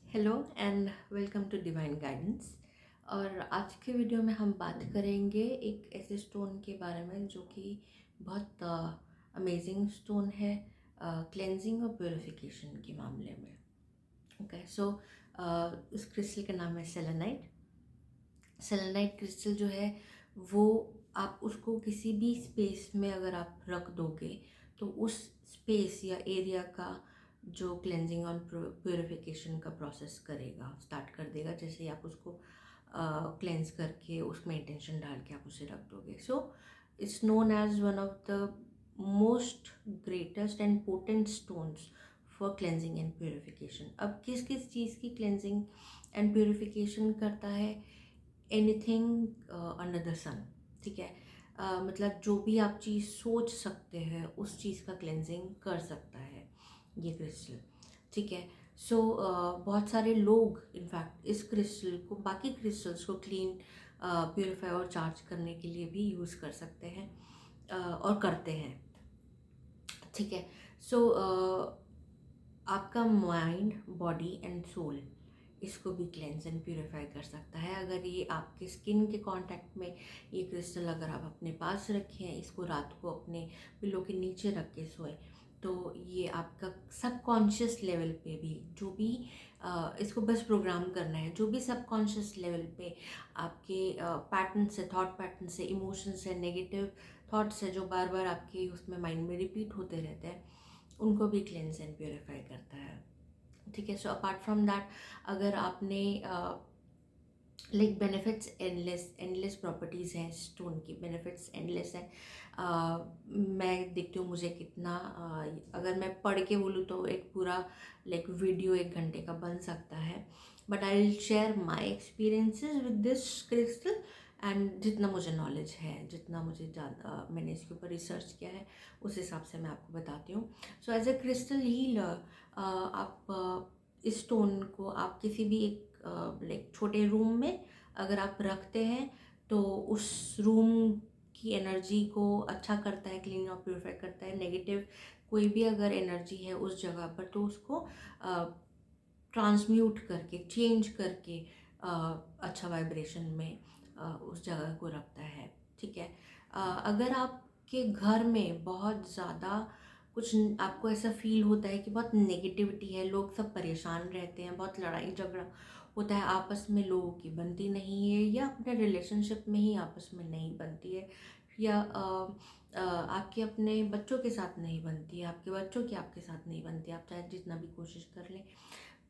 Hello and welcome to divine guidance. और आज के वीडियो में हम बात करेंगे एक ऐसे स्टोन के बारे में जो कि बहुत अमेजिंग स्टोन है क्लेंजिंग और प्योरिफिकेशन के मामले में। ओके सो उस क्रिस्टल का नाम है सेलेनाइट। सेलेनाइट क्रिस्टल जो है वो आप उसको किसी भी स्पेस में अगर आप रख दोगे तो उस स्पेस या एरिया का जो क्लेंजिंग और प्योरिफिकेशन का प्रोसेस करेगा, स्टार्ट कर देगा। जैसे ही आप उसको क्लेंज करके उसमें इंटेंशन डाल के आप उसे रख दोगे, so it's known as one of the most greatest and potent stones for cleansing and purification. अब किस किस चीज़ की क्लेंजिंग एंड प्योरिफिकेशन करता है? एनीथिंग अंडर द सन। ठीक है, मतलब जो भी आप चीज़ सोच सकते हैं उस चीज़ का क्लेंजिंग कर सकता है ये क्रिस्टल। ठीक है, सो बहुत सारे लोग इनफैक्ट इस क्रिस्टल को बाकी क्रिस्टल्स को क्लीन, प्योरीफाई और चार्ज करने के लिए भी यूज़ कर सकते हैं और करते हैं। ठीक है, सो आपका माइंड, बॉडी एंड सोल इसको भी क्लेंस एंड प्योरीफाई कर सकता है। अगर ये आपके स्किन के कांटेक्ट में ये क्रिस्टल अगर आप अपने पास रखें, इसको रात को अपने पिलो के नीचे रख के सोए, तो ये आपका सबकॉन्शियस लेवल पे भी जो भी इसको बस प्रोग्राम करना है, जो भी सबकॉन्शियस लेवल पे आपके पैटर्न से, थॉट पैटर्न से, इमोशन से, नेगेटिव थॉट्स है जो बार बार आपके उसमें माइंड में रिपीट होते रहते हैं, उनको भी क्लेंस एंड प्योरीफाई करता है। ठीक है, सो अपार्ट फ्रॉम दैट अगर आपने like benefits endless endless properties हैं स्टोन की, बेनिफिट्स एंडलेस हैं। मैं देखती हूँ मुझे कितना अगर मैं पढ़ के बोलूँ तो एक पूरा लाइक वीडियो 1 घंटे का बन सकता है, but I will share my experiences with this crystal. And जितना मुझे नॉलेज है, जितना मुझे मैंने इसके ऊपर रिसर्च किया है, उस हिसाब से मैं आपको बताती हूँ। So as a crystal healer आप इस स्टोन को आप किसी भी एक लाइक छोटे रूम में अगर आप रखते हैं तो उस रूम की एनर्जी को अच्छा करता है, क्लीन और प्योरीफाई करता है। नेगेटिव कोई भी अगर एनर्जी है उस जगह पर तो उसको ट्रांसम्यूट करके, चेंज करके अच्छा वाइब्रेशन में उस जगह को रखता है। ठीक है, अगर आपके घर में बहुत ज़्यादा कुछ आपको ऐसा फील होता है कि बहुत नेगेटिविटी है, लोग सब परेशान रहते हैं, बहुत लड़ाई झगड़ा होता है, आपस में लोगों की बनती नहीं है, या अपने रिलेशनशिप में ही आपस में नहीं बनती है, या आपके अपने बच्चों के साथ नहीं बनती है, आपके बच्चों की आपके साथ नहीं बनती, आप चाहे जितना भी कोशिश कर लें,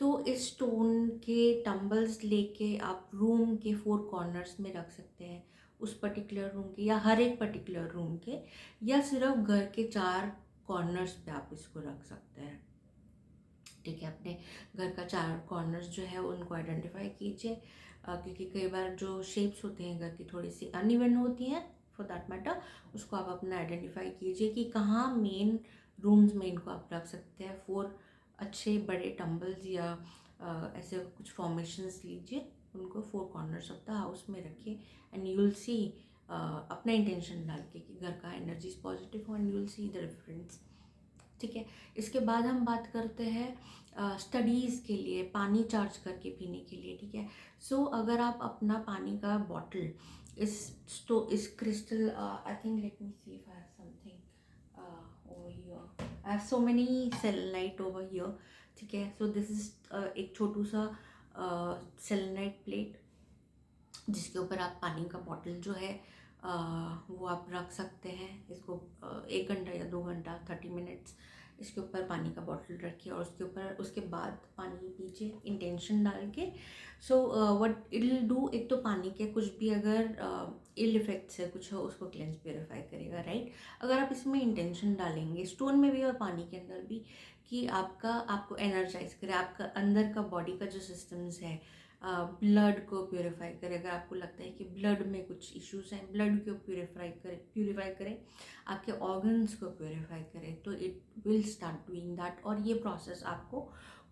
तो इस स्टोन के टम्बल्स लेके आप रूम के 4 कॉर्नर्स में रख सकते हैं, उस पर्टिकुलर रूम के या हर एक पर्टिकुलर रूम के, या सिर्फ घर के 4 कॉर्नर्स पे आप इसको रख सकते हैं। ठीक है, अपने घर का 4 कॉर्नर्स जो है उनको आइडेंटिफाई कीजिए, क्योंकि कई बार जो शेप्स होते हैं घर की थोड़ी सी अनइवन होती हैं, फॉर दैट मैटर उसको आप अपना आइडेंटिफाई कीजिए कि कहाँ मेन रूम्स में इनको आप रख सकते हैं। 4 अच्छे बड़े टम्बल्स या ऐसे कुछ फॉर्मेशंस लीजिए, उनको 4 कॉर्नर्स ऑफ द हाउस में रखिए, एंड यू विल सी अपना इंटेंशन डाल के कि घर का एनर्जीज पॉजिटिव हो, and you will see the difference. ठीक है, इसके बाद हम बात करते हैं स्टडीज़ के लिए पानी चार्ज करके पीने के लिए। ठीक है, सो अगर आप अपना पानी का बॉटल इस crystal, I think let me see if I have something over here, I have so many selenite over here. ठीक है, सो दिस इज एक छोटू सा सेलेनाइट प्लेट जिसके ऊपर आप पानी का बॉटल जो है वो आप रख सकते हैं। इसको 1 घंटा या 2 घंटा, 30 मिनट्स इसके ऊपर पानी का बॉटल रखिए, और उसके बाद पानी पीजिए इंटेंशन डाल के। So what it will do, एक तो पानी के कुछ भी अगर इल इफेक्ट्स है कुछ हो उसको क्लेंस प्योरीफाई करेगा, राइट। अगर आप इसमें इंटेंशन डालेंगे स्टोन में भी और पानी के अंदर भी कि आपको एनर्जाइज करे, आपका अंदर का बॉडी का जो सिस्टम्स है, ब्लड को प्योरीफाई करे। अगर आपको लगता है कि ब्लड में कुछ इश्यूज हैं, ब्लड को प्योरीफाई करें, आपके ऑर्गन्स को प्योरीफाई करें, तो it will start doing that. और ये प्रोसेस आपको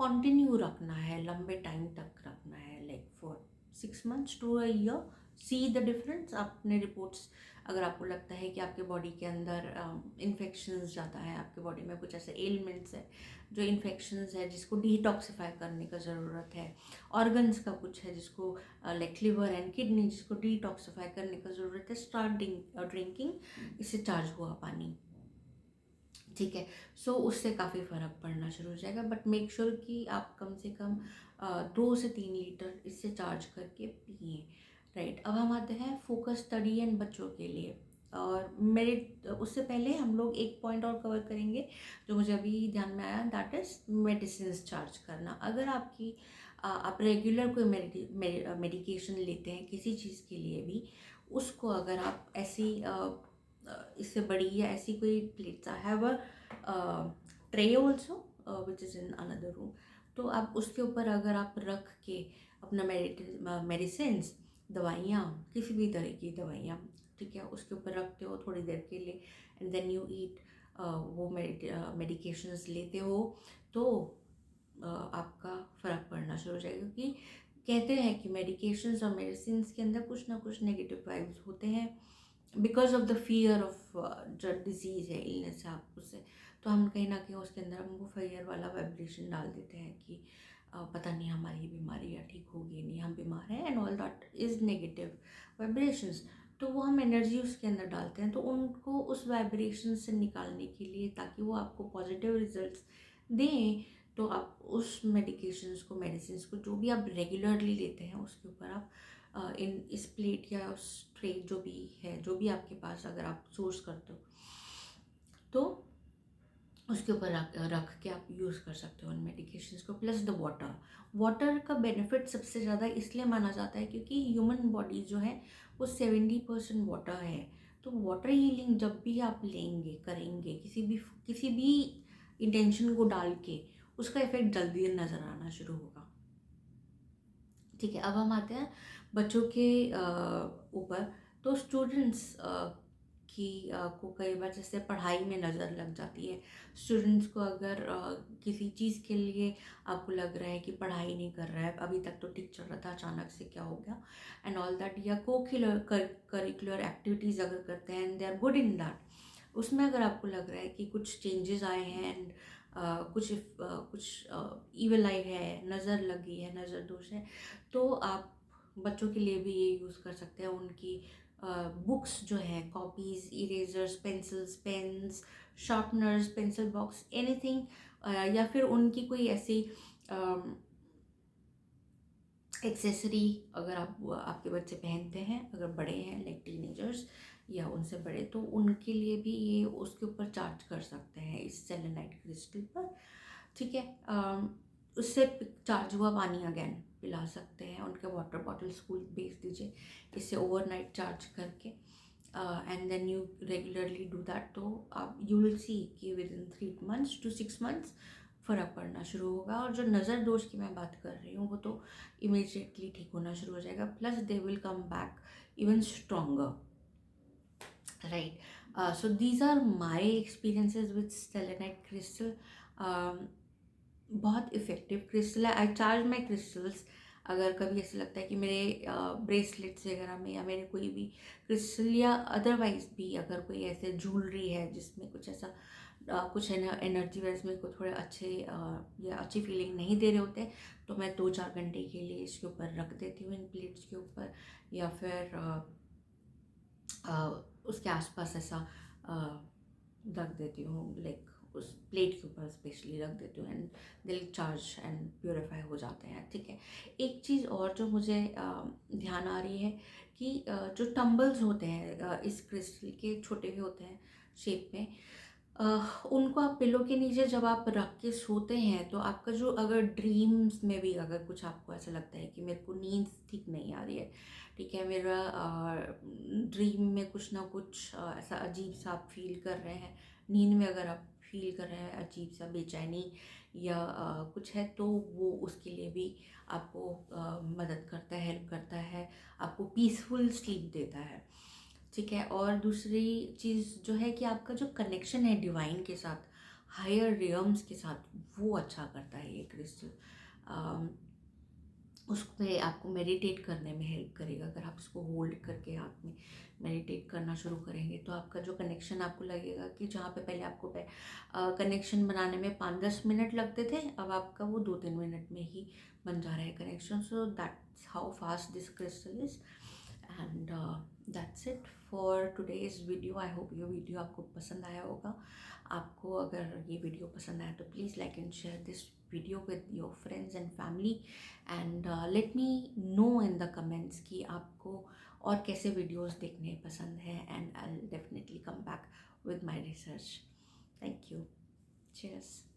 कंटिन्यू रखना है, लंबे टाइम तक रखना है, like for 6 months to a year। See the difference, अपने रिपोर्ट्स अगर आपको लगता है कि आपके बॉडी के अंदर इन्फेक्शंस ज़्यादा है, आपके बॉडी में कुछ ऐसे एलिमेंट्स है जो इन्फेक्शंस है जिसको डिटॉक्सिफाई करने का ज़रूरत है, ऑर्गन्स का कुछ है जिसको लाइक लिवर एंड किडनी जिसको डिटॉक्सिफाई करने का ज़रूरत है, स्टार्ट ड्रिंकिंग इससे चार्ज हुआ पानी। ठीक है, सो उससे काफ़ी फ़र्क पड़ना शुरू हो जाएगा। बट मेक श्योर कि आप कम से कम 2 से 3 लीटर इससे चार्ज करके पिए। राइट, अब हम आते हैं फोकस स्टडी एंड बच्चों के लिए। और मेरे उससे पहले हम लोग एक पॉइंट और कवर करेंगे जो मुझे अभी ध्यान में आया, दैट इज़ मेडिसिन चार्ज करना। अगर आपकी आप रेगुलर कोई मेडिकेशन लेते हैं किसी चीज़ के लिए भी, उसको अगर आप ऐसी इससे बड़ी या ऐसी कोई plates, I have a tray also which is in another room, तो आप उसके ऊपर अगर आप रख के अपना मेडिसिन्स, दवाइयाँ, किसी भी तरह की दवाइयाँ, ठीक है, उसके ऊपर रखते हो थोड़ी देर के लिए एंड देन यू ईट, वो मेडिकेशंस लेते हो, तो आपका फ़र्क पड़ना शुरू हो जाएगा। क्योंकि कहते हैं कि मेडिकेशंस और मेडिसिन्स के अंदर कुछ ना कुछ नेगेटिव वाइब्स होते हैं because of the fear of जो डिजीज़ है, इलनेस है आप उससे, तो हम कहीं ना कहीं उसके अंदर हमको फियर वाला वाइब्रेशन डाल देते हैं कि पता नहीं हमारी बीमारी या ठीक होगी नहीं, हम बीमार हैं and all that is negative vibrations. तो वो हम एनर्जी उसके अंदर डालते हैं, तो उनको उस वाइब्रेशन से निकालने के लिए, ताकि वो आपको पॉजिटिव रिजल्ट्स दें, तो आप उस मेडिसिन को जो भी आप रेगुलरली लेते हैं उसके ऊपर आप इन इस प्लेट या उस ट्रे जो भी है, जो भी आपके पास अगर आप सोर्स करते हो, तो उसके ऊपर रख के आप यूज़ कर सकते हो उन मेडिकेशंस को। प्लस द वाटर का बेनिफिट सबसे ज़्यादा इसलिए माना जाता है क्योंकि ह्यूमन बॉडी जो है वो 70% वाटर है। तो वाटर हीलिंग जब भी आप लेंगे, करेंगे, किसी भी इंटेंशन को डाल के, उसका इफेक्ट जल्दी नज़र आना शुरू होगा। ठीक है, अब हम आते हैं बच्चों के ऊपर। तो स्टूडेंट्स को कई बार जैसे पढ़ाई में नज़र लग जाती है। स्टूडेंट्स को अगर किसी चीज़ के लिए आपको लग रहा है कि पढ़ाई नहीं कर रहा है, अभी तक तो ठीक चल रहा था, अचानक से क्या हो गया एंड ऑल दैट, या करिकुलर एक्टिविटीज़ अगर करते हैं and they are good in that, उसमें अगर आपको लग रहा है कि कुछ चेंजेस आए हैं एंड कुछ ईवल आई है, नज़र लगी है, नज़र दोष है, तो आप बच्चों के लिए भी ये यूज़ कर सकते हैं। उनकी बुक्स जो है, copies, erasers, pencils, pens, sharpeners, pencil box, anything, या फिर उनकी कोई ऐसी एक्सेसरी अगर आपके बच्चे पहनते हैं, अगर बड़े हैं लाइक टीनेजर्स या उनसे बड़े, तो उनके लिए भी ये उसके ऊपर चार्ज कर सकते हैं इस सेलेनाइट क्रिस्टल पर। ठीक है, उससे चार्ज हुआ पानी अगेन पिला सकते हैं, उनके वाटर बॉटल स्कूल भेज दीजिए इससे ओवरनाइट चार्ज करके, and then you regularly do that, तो आप यू विल सी कि विद इन 3 to 6 months फ़र्क पड़ना शुरू होगा। और जो नज़र दोष की मैं बात कर रही हूँ वो तो इमीडिएटली ठीक होना शुरू हो जाएगा, plus they will come back even stronger. Right, so these are my experiences with selenite crystal. बहुत इफ़ेक्टिव क्रिस्टल है। I charge my crystals. अगर कभी ऐसा लगता है कि मेरे ब्रेसलेट्स वगैरह में या मेरे कोई भी क्रिस्टल या अदरवाइज भी अगर कोई ऐसे ज्वेलरी है जिसमें कुछ ऐसा कुछ एनर्जी वाइज मेरे को थोड़े अच्छे या अच्छी फीलिंग नहीं दे रहे होते, तो मैं 2-4 घंटे के लिए इसके ऊपर रख देती हूँ, इन प्लेट्स के ऊपर, या फिर उसके आसपास ऐसा रख देती हूँ, लाइक उस प्लेट के ऊपर स्पेशली रख देती हूँ एंड दिल चार्ज एंड प्योरीफाई हो जाते हैं। ठीक है, एक चीज़ और जो मुझे ध्यान आ रही है कि जो टम्बल्स होते हैं इस क्रिस्टल के, छोटे भी होते हैं शेप में, उनको आप पिलो के नीचे जब आप रख के सोते हैं, तो आपका जो अगर ड्रीम्स में भी अगर कुछ आपको ऐसा लगता है कि मेरे को नींद ठीक नहीं आ रही है, ठीक है, मेरा ड्रीम में कुछ ना कुछ ऐसा अजीब सा आप फील कर रहे हैं, नींद में अगर आप फील कर रहे हैं अजीब सा बेचैनी या कुछ है, तो वो उसके लिए भी आपको मदद करता है, हेल्प करता है, आपको पीसफुल स्लीप देता है। ठीक है, और दूसरी चीज़ जो है कि आपका जो कनेक्शन है डिवाइन के साथ, हायर रियम्स के साथ, वो अच्छा करता है ये क्रिस्टल। उस पे आपको मेडिटेट करने में हेल्प करेगा। अगर आप इसको होल्ड करके हाथ में मेडिटेट करना शुरू करेंगे तो आपका जो कनेक्शन, आपको लगेगा कि जहाँ पे पहले आपको कनेक्शन बनाने में 5-10 मिनट लगते थे, अब आपका वो 2-3 मिनट में ही बन जा रहा है connection. So that's how fast this crystal is. And that's it for today's video. I hope ये वीडियो आपको पसंद आया होगा। आपको अगर ये वीडियो पसंद आया तो please like and share this video with your friends and family, and let me know in the comments कि आपको और कैसे वीडियोस देखने पसंद है, and I will definitely come back with my research. Thank you. Cheers.